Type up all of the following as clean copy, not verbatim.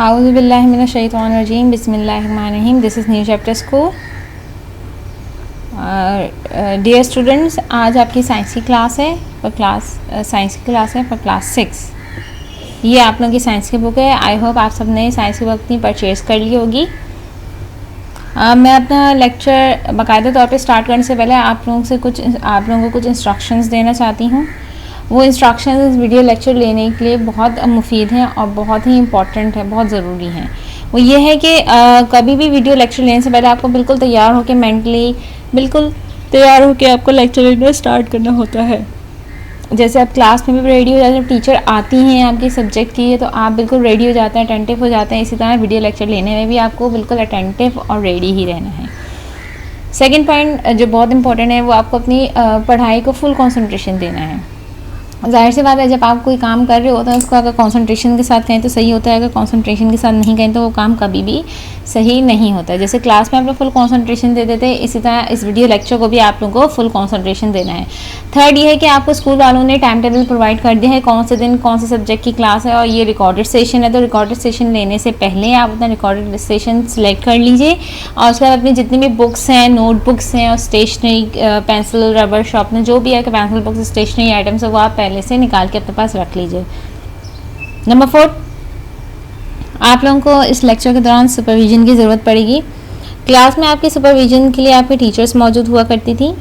आऊज़ु बिल्लाहि मिनश शैतानिर रजीम बिस्मिल्लाहिर्रहमानिर्रहीम। This is new chapter school. Dear students, आज आपकी साइंस की क्लास है पर क्लास 6। ये आप लोगों की साइंस की बुक है। आई होप आप सब ने साइंस की बुक अपनी परचेज़ कर ली होगी। मैं अपना लेक्चर बाकायदा तौर पे स्टार्ट करने से पहले आप लोगों को कुछ इंस्ट्रक्शंस देना चाहती हूँ। वो इंस्ट्रक्शंस इस वीडियो लेक्चर लेने के लिए बहुत मुफीद हैं और बहुत ही इम्पॉर्टेंट है, बहुत ज़रूरी हैं। वो ये है कि कभी भी वीडियो लेक्चर लेने से पहले आपको बिल्कुल तैयार होकर मेंटली बिल्कुल तैयार होकर आपको लेक्चर लेना स्टार्ट करना होता है। जैसे आप क्लास में भी रेडी हो जाते हैं, जब टीचर आती हैं आपके सब्जेक्ट की तो आप बिल्कुल रेडी हो जाते हैं, अटेंटिव हो जाते हैं। इसी तरह वीडियो लेक्चर लेने में भी आपको बिल्कुल अटेंटिव और रेडी ही रहना है। सेकेंड पॉइंट जो बहुत इंपॉर्टेंट है, वो आपको अपनी पढ़ाई को फुल कॉन्सेंट्रेशन देना है। जाहिर सी बात है, जब आप कोई काम कर रहे होते हैं उसको अगर कंसंट्रेशन के साथ करें तो सही होता है, अगर कंसंट्रेशन के साथ नहीं करें तो वो काम कभी भी सही नहीं होता है। जैसे क्लास में आप लोग फुल कंसंट्रेशन दे देते हैं, इसी तरह इस वीडियो लेक्चर को भी आप लोगों को फुल कंसंट्रेशन देना है। थर्ड ये है कि आपको स्कूल वालों ने टाइम टेबल प्रोवाइड कर दिया है, कौन से दिन कौन से सब्जेक्ट की क्लास है, और ये रिकॉर्डेड सेशन है। तो रिकॉर्डेड सेशन लेने से पहले आप अपना रिकॉर्डेड सेशन सिलेक्ट कर लीजिए और उसके बाद अपनी जितनी भी बुक्स हैं, नोटबुक्स हैं और स्टेशनरी पेंसिल रबर शार्पनर जो भी है कि पेंसिल बुक्स स्टेशनरी आइटम्स है वो आप पहले से निकाल के अपने पास रख लीजिए। नंबर 4, आप लोगों को इस लेक्चर के दौरान सुपरविजन की ज़रूरत पड़ेगी। क्लास में आपके सुपरविजन के लिए आपके टीचर्स मौजूद हुआ करती थी।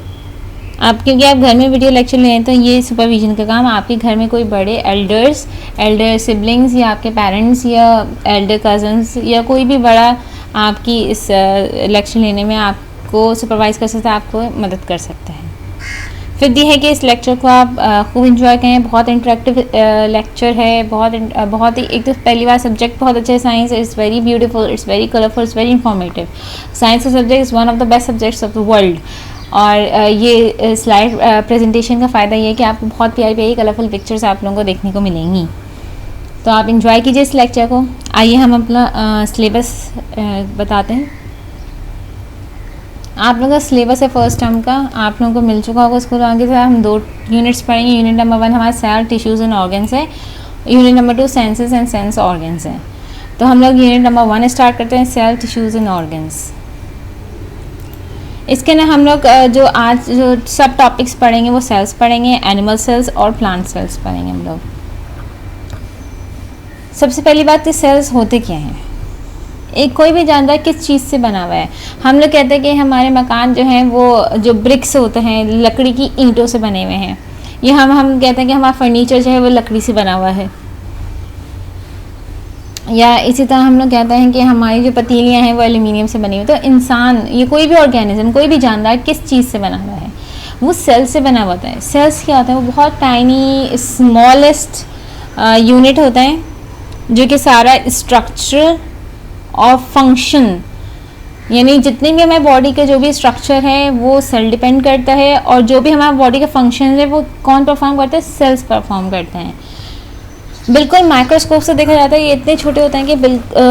आप क्योंकि आप घर में वीडियो लेक्चर लें तो ये सुपरविजन का काम आपके घर में कोई बड़े एल्डर सिबलिंग्स या आपके पेरेंट्स या एल्डर कजन्स या कोई भी बड़ा आपकी इस लेक्चर लेने में आपको सुपरवाइज़ कर सकता है, आपको मदद कर सकता है। फिर ये है कि इस लेक्चर को आप खूब इंजॉय करें। बहुत इंटरेक्टिव लेक्चर है, बहुत ही एक तो पहली बार सब्जेक्ट बहुत अच्छा है science. It's very beautiful, it's very colourful, it's very informative. Science का subject is one of the best subjects of the world. और ये स्लाइड प्रेजेंटेशन का फ़ायदा ये है कि आपको बहुत प्यारी प्यारी कलरफुल पिक्चर्स आप लोगों को देखने को मिलेंगी। तो आप इंजॉय कीजिए इस लेक्चर को। आइए हम अपना सिलेबस बताते हैं। आप लोगों का सिलेबस है फर्स्ट टर्म का, आप लोगों को मिल चुका होगा स्कूल आगे से। हम 2 यूनिट्स पढ़ेंगे। यूनिट नंबर 1 हमारा सेल टिश्यूज़ एंड ऑर्गन्स है। Unit number 2 senses and sense organs है। तो हम लोग यूनिट नंबर 1 स्टार्ट करते हैं, सेल टिश्यूज़ एंड ऑर्गन्स। इसके ना हम लोग जो आज जो सब टॉपिक्स पढ़ेंगे वो सेल्स पढ़ेंगे, एनिमल सेल्स और प्लांट सेल्स पढ़ेंगे हम लोग। सबसे पहली बात, ये सेल्स होते क्या हैं? एक कोई भी जानवर किस चीज़ से बना हुआ है? हम लोग कहते हैं कि हमारे मकान जो हैं वो जो ब्रिक्स होते हैं, लकड़ी की ईंटों से बने हुए हैं। ये हम कहते हैं कि हमारा फर्नीचर जो है वो लकड़ी से बना हुआ है। या इसी तरह हम लोग कहते हैं कि हमारी जो पतीलियाँ हैं वो एल्यूमिनियम से बनी हुई। तो इंसान, ये कोई भी ऑर्गेनिज्म, कोई भी जानवर किस चीज़ से बना हुआ है? वो सेल से बना हुआ होता है। सेल्स क्या होता है? वो बहुत टाइनी स्मॉलेस्ट यूनिट होता है जो कि सारा स्ट्रक्चर और फंक्शन, यानी जितने भी हमारे बॉडी के जो भी स्ट्रक्चर है वो सेल डिपेंड करता है, और जो भी हमारे बॉडी का फंक्शन है वो कौन परफॉर्म करता है? सेल्स परफॉर्म करते हैं। बिल्कुल माइक्रोस्कोप से देखा जाता है ये इतने छोटे होते हैं कि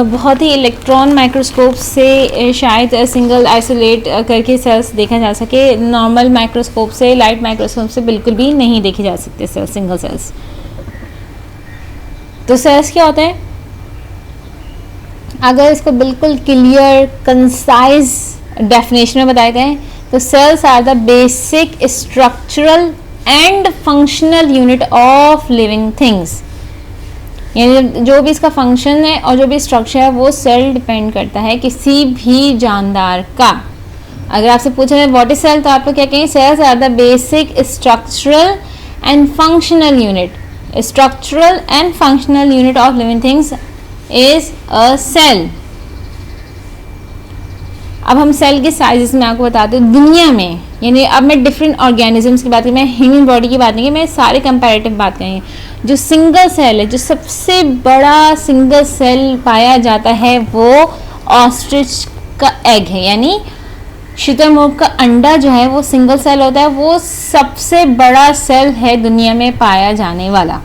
बहुत ही इलेक्ट्रॉन माइक्रोस्कोप से शायद सिंगल आइसोलेट करके सेल्स देखा जा सके। नॉर्मल माइक्रोस्कोप से, लाइट माइक्रोस्कोप से बिल्कुल भी नहीं देखे जा सकते सेल्स, सिंगल सेल्स। तो सेल्स क्या होते हैं? अगर इसको बिल्कुल क्लियर कंसाइज डेफिनेशन में बताए गए तो cells are the basic structural and functional unit of living things. यानी जो भी इसका फंक्शन है और जो भी स्ट्रक्चर है वो सेल डिपेंड करता है किसी भी जानदार का। अगर आपसे पूछा जाए व्हाट इज सेल, तो आप लोग क्या कहेंगे? Cells are the basic structural and functional unit. Structural and functional unit of living things is a cell. अब हम सेल के साइजेस में आपको बताते हैं दुनिया में। यानी अब मैं डिफरेंट ऑर्गेनिजम्स की बात करूँ, मैं ह्यूमन बॉडी की बात नहीं की, मैं सारे कंपैरेटिव बात करेंगे। जो सिंगल सेल है, जो सबसे बड़ा सिंगल सेल पाया जाता है वो ऑस्ट्रिच का एग है, यानी शुतुरमुर्ग का अंडा जो है वो सिंगल सेल होता है। वो सबसे बड़ा सेल है दुनिया में पाया जाने वाला,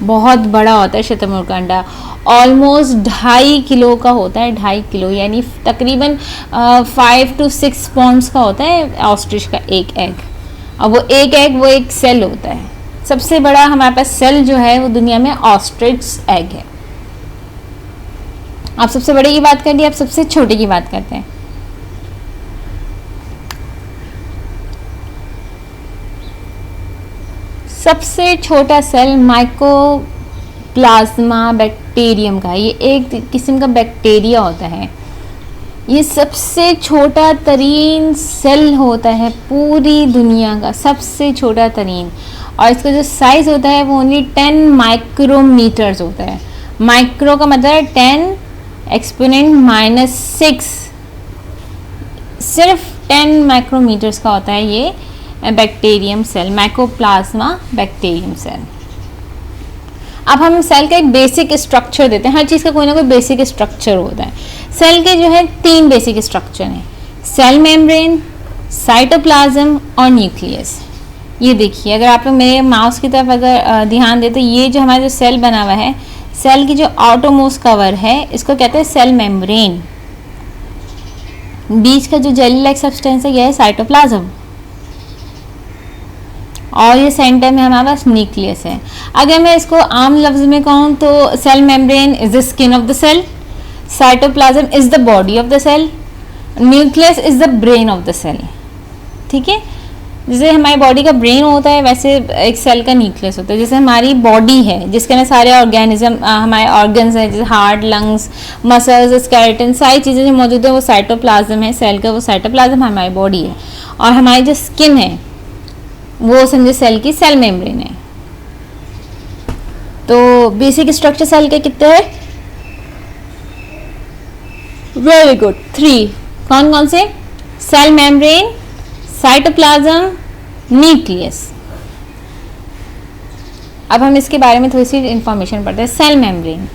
बहुत बड़ा होता है शुतुरमुर्ग का अंडा। ऑलमोस्ट 2.5 किलो का होता है, 2.5 किलो, यानी तकरीबन 5 to 6 पाउंड्स का होता है ऑस्ट्रिच का एक एग। अब वो एक एग वो एक सेल होता है। सबसे बड़ा हमारे पास सेल जो है वो दुनिया में ऑस्ट्रिच एग है। आप सबसे बड़े की बात कर ली, आप सबसे छोटे की बात करते हैं। सबसे छोटा सेल माइकोप्लाज्मा बैक्टीरियम का, ये एक किस्म का बैक्टीरिया होता है। ये सबसे छोटा तरीन सेल होता है पूरी दुनिया का, सबसे छोटा तरीन। और इसका जो साइज होता है वो ओनली 10 माइक्रोमीटर्स होता है। माइक्रो का मतलब 10 एक्सपोनेंट -6, सिर्फ 10 माइक्रोमीटर्स का होता है ये bacterium cell, mycoplasma bacterium cell. अब हम सेल का एक बेसिक स्ट्रक्चर देते हैं। हर चीज़ का कोई ना कोई बेसिक स्ट्रक्चर होता है। सेल के जो है 3 बेसिक स्ट्रक्चर हैं, सेल मेम्ब्रेन, साइटोप्लाज्म और न्यूक्लियस। ये देखिए, अगर आप लोग मेरे माउस की तरफ अगर ध्यान दें तो ये जो हमारा जो सेल बना हुआ है, सेल की जो आउटरमोस्ट कवर है इसको कहते हैं सेल मेम्ब्रेन। बीच का जो जेली लाइक सब्सटेंस है यह है साइटोप्लाज्म, और ये सेंटर में हमारे पास न्यूक्लियस है। अगर मैं इसको आम लफ्ज में कहूँ तो cell membrane is the skin of the cell, cytoplasm is the body of the cell, nucleus is the brain of the cell. ठीक है, जैसे हमारी बॉडी का ब्रेन होता है वैसे एक सेल का न्यूक्लियस होता है। जैसे हमारी बॉडी है जिसके अंदर सारे ऑर्गेनिज्म, हमारे ऑर्गन्स हैं, जैसे हार्ट, लंग्स, मसल्स, स्केलेटन, सारी चीज़ें जो मौजूद है वो साइटोप्लाज्म है सेल का, वो साइटोप्लाज्म हमारी बॉडी है। और हमारी जो स्किन है वो समझे सेल की सेल मेम्ब्रेन है। तो बेसिक स्ट्रक्चर सेल के कितने हैं? Very good, 3। कौन कौन से? Cell membrane, cytoplasm, nucleus. अब हम इसके बारे में थोड़ी सी इंफॉर्मेशन पढ़ते हैं। सेल मेम्ब्रेन,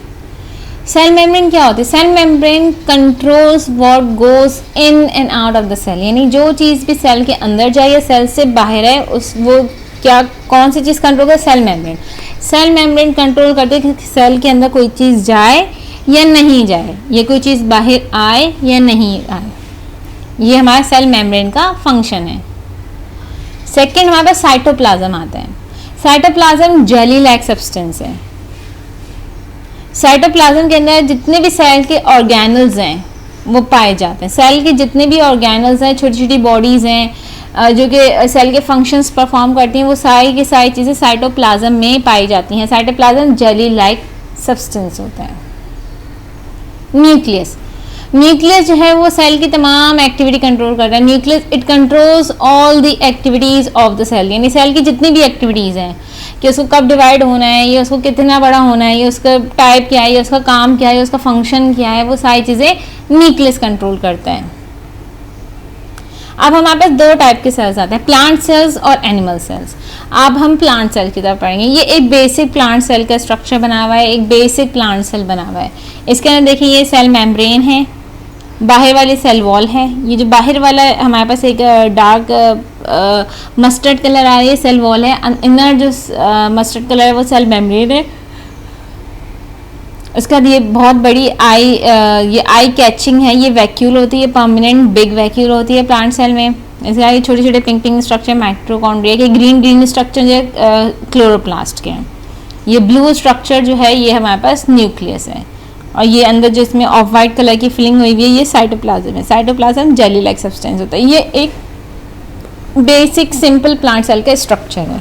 सेल मेम्ब्रेन क्या होती है? Cell membrane controls what goes in and out of the cell, यानी जो चीज़ भी सेल के अंदर जाए या सेल से बाहर है उस वो क्या कौन सी चीज़ कंट्रोल करे? Cell membrane. Cell membrane control करते हैं कि सेल के अंदर कोई चीज़ जाए या नहीं जाए, या कोई चीज़ बाहर आए या नहीं आए। ये हमारा सेल मेम्ब्रेन का फंक्शन है। सेकेंड हमारे पास साइटोप्लाज्म आता है। साइटोप्लाज्म जेली लाइक सब्सटेंस है। साइटोप्लाज्म के अंदर जितने भी सेल के ऑर्गेनल्स हैं वो पाए जाते हैं। सेल के जितने भी ऑर्गेनल्स हैं, छोटी छोटी बॉडीज़ हैं जो कि सेल के फंक्शंस परफॉर्म करती हैं, वो सारी की सारी चीज़ें साइटोप्लाज्म में पाई जाती हैं। साइटोप्लाज्म जेली लाइक सब्सटेंस होता है। न्यूक्लियस, न्यूक्लियस जो है वो सेल की तमाम एक्टिविटी कंट्रोल करता है। Nucleus it controls all the activities of the cell, यानी सेल की जितनी भी एक्टिविटीज़ हैं कि उसको कब डिवाइड होना है, ये उसको कितना बड़ा होना है, ये उसका टाइप क्या है, ये उसका काम क्या है, उसका फंक्शन क्या है, वो सारी चीज़ें न्यूक्लियस कंट्रोल करता है। अब हमारे पास 2 टाइप के सेल्स आते हैं, प्लांट सेल्स और एनिमल सेल्स। अब हम प्लांट सेल की तरफ पढ़ेंगे। ये एक बेसिक प्लांट सेल का स्ट्रक्चर बना हुआ है, एक बेसिक प्लांट सेल बना हुआ है। इसके अंदर देखिए ये सेल मेम्ब्रेन है, बाहर वाली सेल वॉल है। ये जो बाहर वाला हमारे पास एक डार्क मस्टर्ड कलर आ रही है सेल वॉल है, इनर जो मस्टर्ड कलर है वो सेल मेम्ब्रेन है। उसके बाद ये बहुत बड़ी ये आई कैचिंग है, ये वैक्यूल होती है, परमानेंट बिग वैक्यूल होती है प्लांट सेल में। इसके बाद ये छोटे छोटे पिंक पिंक स्ट्रक्चर माइटोकॉन्ड्रिया के, ग्रीन ग्रीन स्ट्रक्चर जो क्लोरोप्लास्ट के हैं। ये ब्लू स्ट्रक्चर जो है ये हमारे पास न्यूक्लियस है, और ये अंदर जो इसमें ऑफ वाइट कलर की फिलिंग हुई हुई है ये साइटोप्लाज्म है। साइटोप्लाज्म जेली लाइक सब्सटेंस होता है। ये एक बेसिक सिंपल प्लांट सेल का स्ट्रक्चर है।